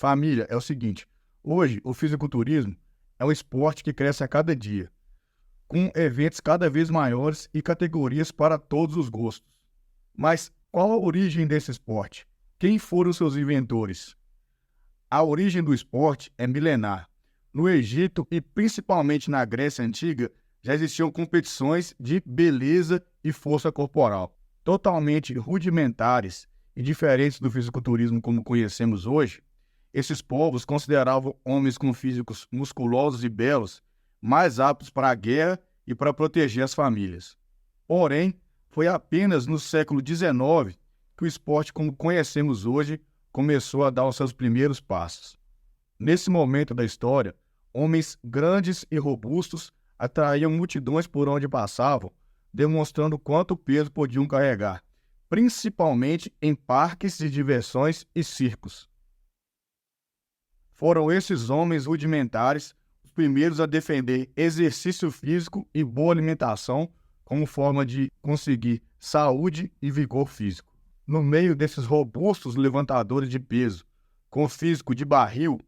Família, é o seguinte: hoje o fisiculturismo é um esporte que cresce a cada dia, com eventos cada vez maiores e categorias para todos os gostos. Mas qual a origem desse esporte? Quem foram seus inventores? A origem do esporte é milenar. No Egito e principalmente na Grécia Antiga, já existiam competições de beleza e força corporal, totalmente rudimentares e diferentes do fisiculturismo como conhecemos hoje. Esses povos consideravam homens com físicos musculosos e belos mais aptos para a guerra e para proteger as famílias. Porém, foi apenas no século XIX que o esporte como conhecemos hoje começou a dar os seus primeiros passos. Nesse momento da história, homens grandes e robustos atraíam multidões por onde passavam, demonstrando quanto peso podiam carregar, principalmente em parques de diversões e circos. Foram esses homens rudimentares os primeiros a defender exercício físico e boa alimentação como forma de conseguir saúde e vigor físico. No meio desses robustos levantadores de peso, com físico de barril,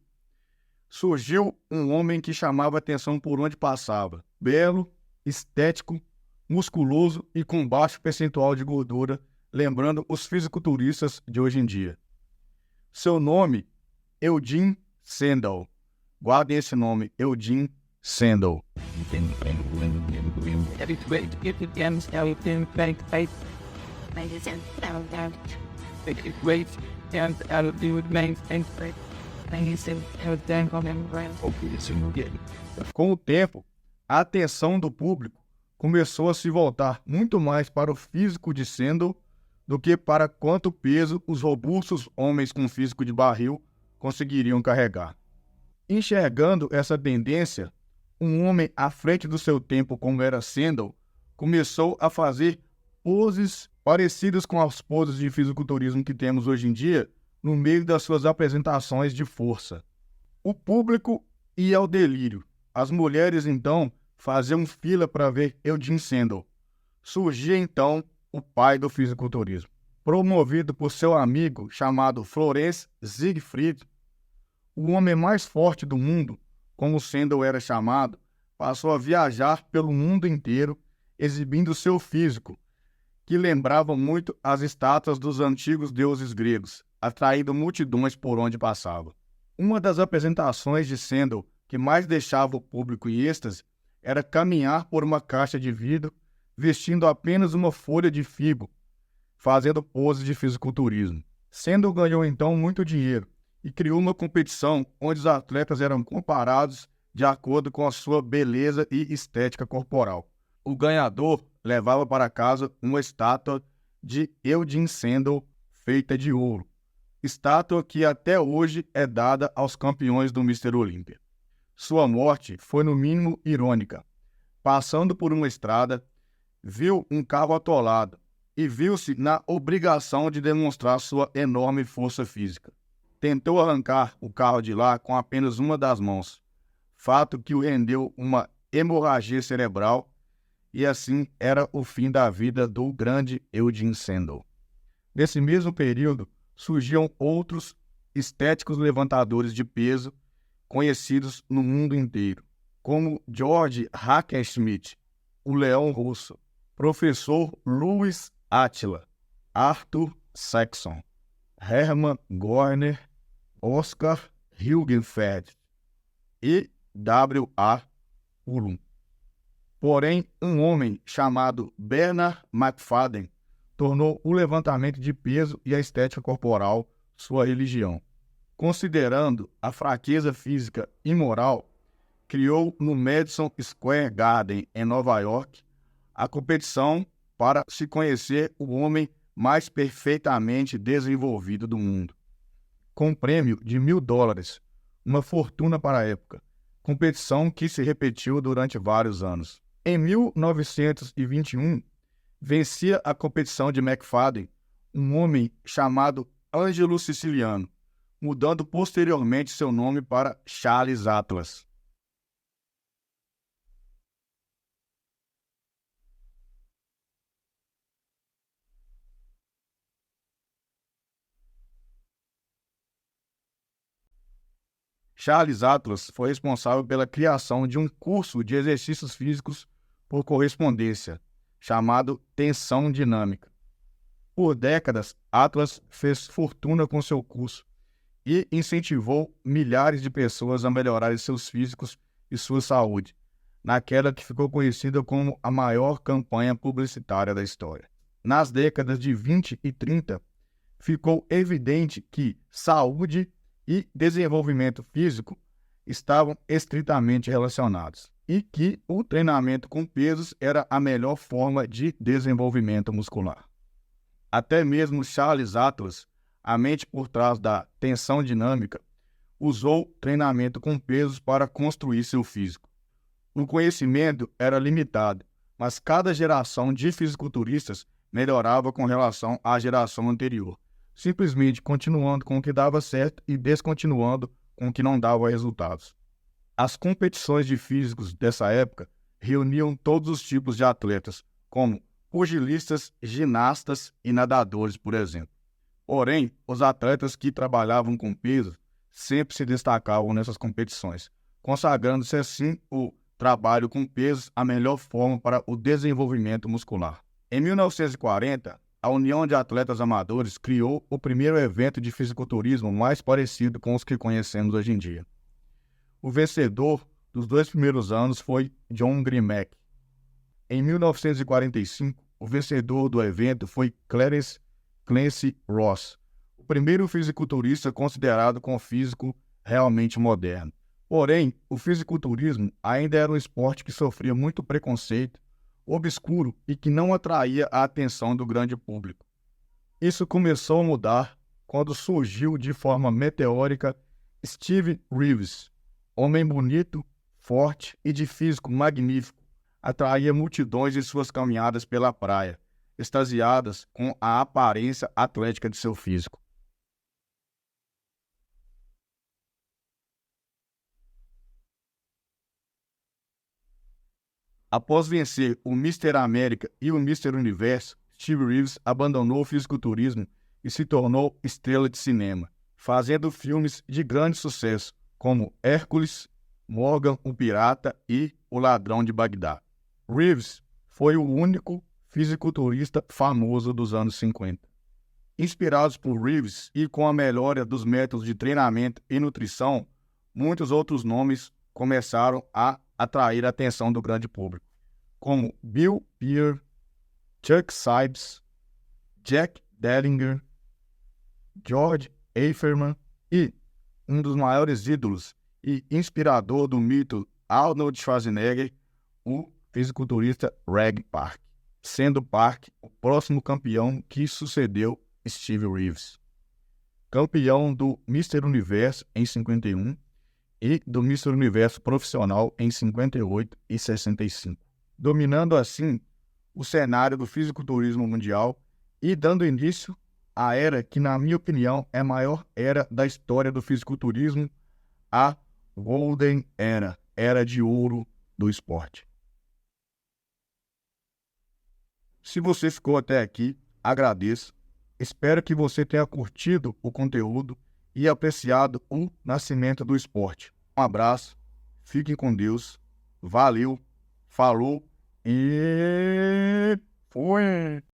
surgiu um homem que chamava atenção por onde passava. Belo, estético, musculoso e com baixo percentual de gordura, lembrando os fisiculturistas de hoje em dia. Seu nome, Eugene Sandel. Guardem esse nome, Eugene Sandel. Com o tempo, a atenção do público começou a se voltar muito mais para o físico de Sandel do que para quanto peso os robustos homens com físico de barril conseguiriam carregar. Enxergando essa tendência, um homem à frente do seu tempo, como era Sandel, começou a fazer poses parecidas com as poses de fisiculturismo que temos hoje em dia, no meio das suas apresentações de força. O público ia ao delírio. As mulheres, então, faziam fila para ver Eugene Sandel. Surgia, então, o pai do fisiculturismo. Promovido por seu amigo chamado Florenz Siegfried, o homem mais forte do mundo, como Sandel era chamado, passou a viajar pelo mundo inteiro, exibindo seu físico, que lembrava muito as estátuas dos antigos deuses gregos, atraindo multidões por onde passava. Uma das apresentações de Sandel que mais deixava o público em êxtase era caminhar por uma caixa de vidro, vestindo apenas uma folha de figo, fazendo poses de fisiculturismo. Sandel ganhou então muito dinheiro e criou uma competição onde os atletas eram comparados de acordo com a sua beleza e estética corporal. O ganhador levava para casa uma estátua de Eugene Sandel feita de ouro, estátua que até hoje é dada aos campeões do Mr. Olímpia. Sua morte foi no mínimo irônica. Passando por uma estrada, viu um carro atolado e viu-se na obrigação de demonstrar sua enorme força física. Tentou arrancar o carro de lá com apenas uma das mãos, fato que o rendeu uma hemorragia cerebral, e assim era o fim da vida do grande Eugene Sandel. Nesse mesmo período, surgiam outros estéticos levantadores de peso conhecidos no mundo inteiro, como George Hackenschmidt, o Leão Russo, professor Louis Attila, Arthur Saxon, Hermann Görner, Oscar Hilgenfeldt e W.A. Ullum. Porém, um homem chamado Bernard McFadden tornou o levantamento de peso e a estética corporal sua religião. Considerando a fraqueza física e moral, criou no Madison Square Garden, em Nova York, a competição para se conhecer o homem mais perfeitamente desenvolvido do mundo, com um prêmio de $1.000, uma fortuna para a época, competição que se repetiu durante vários anos. Em 1921, vencia a competição de McFadden um homem chamado Ângelo Siciliano, mudando posteriormente seu nome para Charles Atlas. Charles Atlas foi responsável pela criação de um curso de exercícios físicos por correspondência, chamado Tensão Dinâmica. Por décadas, Atlas fez fortuna com seu curso e incentivou milhares de pessoas a melhorarem seus físicos e sua saúde, naquela que ficou conhecida como a maior campanha publicitária da história. Nas décadas de 20 e 30, ficou evidente que saúde e desenvolvimento físico estavam estritamente relacionados e que o treinamento com pesos era a melhor forma de desenvolvimento muscular. Até mesmo Charles Atlas, a mente por trás da tensão dinâmica, usou treinamento com pesos para construir seu físico. O conhecimento era limitado, mas cada geração de fisiculturistas melhorava com relação à geração anterior, simplesmente continuando com o que dava certo e descontinuando com o que não dava resultados. As competições de físicos dessa época reuniam todos os tipos de atletas, como pugilistas, ginastas e nadadores, por exemplo. Porém, os atletas que trabalhavam com peso sempre se destacavam nessas competições, consagrando-se assim o trabalho com pesos a melhor forma para o desenvolvimento muscular. Em 1940, a União de Atletas Amadores criou o primeiro evento de fisiculturismo mais parecido com os que conhecemos hoje em dia. O vencedor dos 2 primeiros anos foi John Grimach. Em 1945, o vencedor do evento foi Clarence Clancy Ross, o primeiro fisiculturista considerado com físico realmente moderno. Porém, o fisiculturismo ainda era um esporte que sofria muito preconceito, obscuro e que não atraía a atenção do grande público. Isso começou a mudar quando surgiu de forma meteórica Steve Reeves, homem bonito, forte e de físico magnífico, atraía multidões em suas caminhadas pela praia, extasiadas com a aparência atlética de seu físico. Após vencer o Mr. América e o Mr. Universo, Steve Reeves abandonou o fisiculturismo e se tornou estrela de cinema, fazendo filmes de grande sucesso, como Hércules, Morgan o Pirata e O Ladrão de Bagdá. Reeves foi o único fisiculturista famoso dos anos 50. Inspirados por Reeves e com a melhora dos métodos de treinamento e nutrição, muitos outros nomes começaram a atrair a atenção do grande público, como Bill Pearl, Chuck Sibes, Jack Dellinger, George Eiferman e um dos maiores ídolos e inspirador do mito Arnold Schwarzenegger, o fisiculturista Reg Park, sendo Park o próximo campeão que sucedeu Steve Reeves. Campeão do Mr. Universo em 51 e do Mr. Universo profissional em 58 e 65, dominando assim o cenário do fisiculturismo mundial e dando início à era que, na minha opinião, é a maior era da história do fisiculturismo, a Golden Era, era de ouro do esporte. Se você ficou até aqui, agradeço. Espero que você tenha curtido o conteúdo e apreciado o nascimento do esporte. Um abraço, fiquem com Deus, valeu, falou e fui!